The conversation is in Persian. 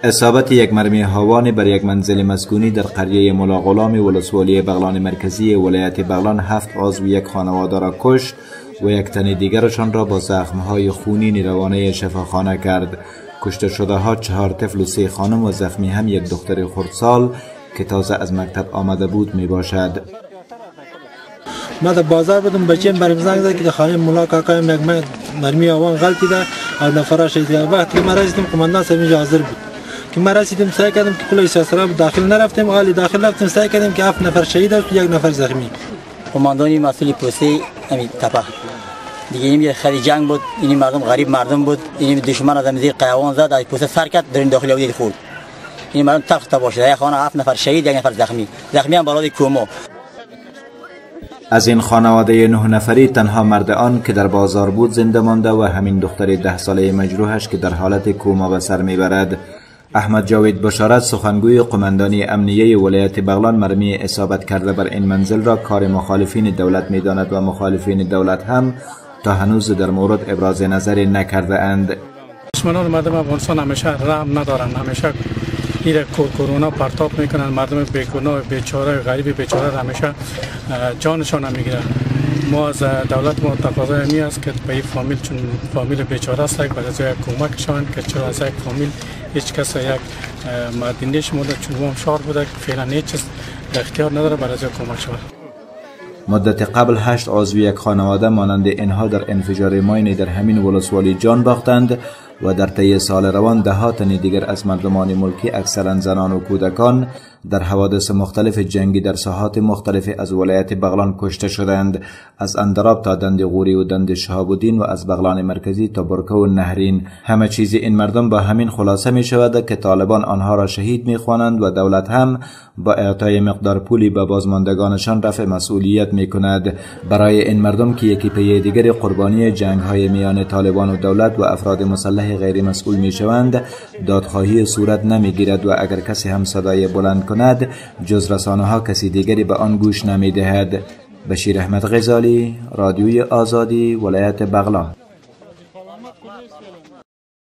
اصابت یک مرمی هاوانی بر یک منزل مسکونی در قریه ملاغلامی ولسوالی بغلان مرکزی ولایت بغلان 7 عضو یک خانواده را کشت و یک تن دیگرشان را با زخمهای خونین روانه شفاخانه کرد. کشته شده ها 4 طفل و 3 خانم و زخمی هم یک دختر خردسال که تازه از مکتب آمده بود می باشد. ما در بازار بودم، بچه‌م برام زنگ زد که در خانه مولا کاکا یک مرمی هاوان غلطی ده و نفر شهید. وقتی ما رسیدیم قماندان صاحب حاضر بود که ما رسیدیم سعی کردیم که کل اسرا داخل نرفتیم، حالی داخل رفتیم سعی کردیم که 7 نفر شهید است و 1 نفر زخمی. قماندانی مسئول پوسی همین تپه دیگه این خیلی جنگ بود، این مردم غریب مردم بود، این دشمن از زیر قیوان زد از پوسه سر کرد در این داخل یهودی خورد. این مردم تخت باشه، یک خانه 7 نفر شهید 1 نفر زخمی هم بالای کومو. از این خانواده 9 نفری تنها مرد آن که در بازار بود زنده مانده و همین دختر 10 ساله مجروحش که در حالت کوما به سر میبرد. احمد جاوید بشارت سخنگوی قماندانی امنیه ولایت بغلان مرمی اصابت کرده بر این منزل را کار مخالفین دولت میداند و مخالفین دولت هم تا هنوز در مورد ابراز نظری نکرده اند. دشمنان مردم افغانستان همیشه رحم ندارند، همیشه این کرونا پرتاب میکنن، مردم بیگناه بیچاره غریب بیچاره همیشه جانشان میگیرن. ما از دولت ما تقاضای می است که به این فامیل، چون فامیل بیچاره است، برای کمکشان که چرا از یک فامیل هیچ کس یک مدینش مورد چون ما شهر بوده که فعلا هیچ چیز در اختیار نداره برای کمک شود. مدت قبل 8 عضو یک خانواده مانند اینها در انفجار ماینی در همین ولسوالی جان باختند و در طی سال روان 10 تن دیگر از مردمان ملکی اکثرا زنان و کودکان در حوادث مختلف جنگی در ساحات مختلف از ولایت بغلان کشته شدند، از اندراب تا دند غوری و دند شهاب الدین و از بغلان مرکزی تا برکه و نهرین. همه چیز این مردم با همین خلاصه می شود که طالبان آنها را شهید می خوانند و دولت هم با اعطای مقدار پولی به بازماندگانشان رفع مسئولیت می کند. برای این مردم که یکی پی دیگر قربانی جنگ های میان طالبان و دولت و افراد مسلح غیر مسئول می شوند، دادخواهی صورت نمی گیرد و اگر کسی هم صدای بلند کند جز رسانه ها کسی دیگری به آن گوش نمی دهد. بشیر احمد غزالی، رادیوی آزادی، ولایت بغلان.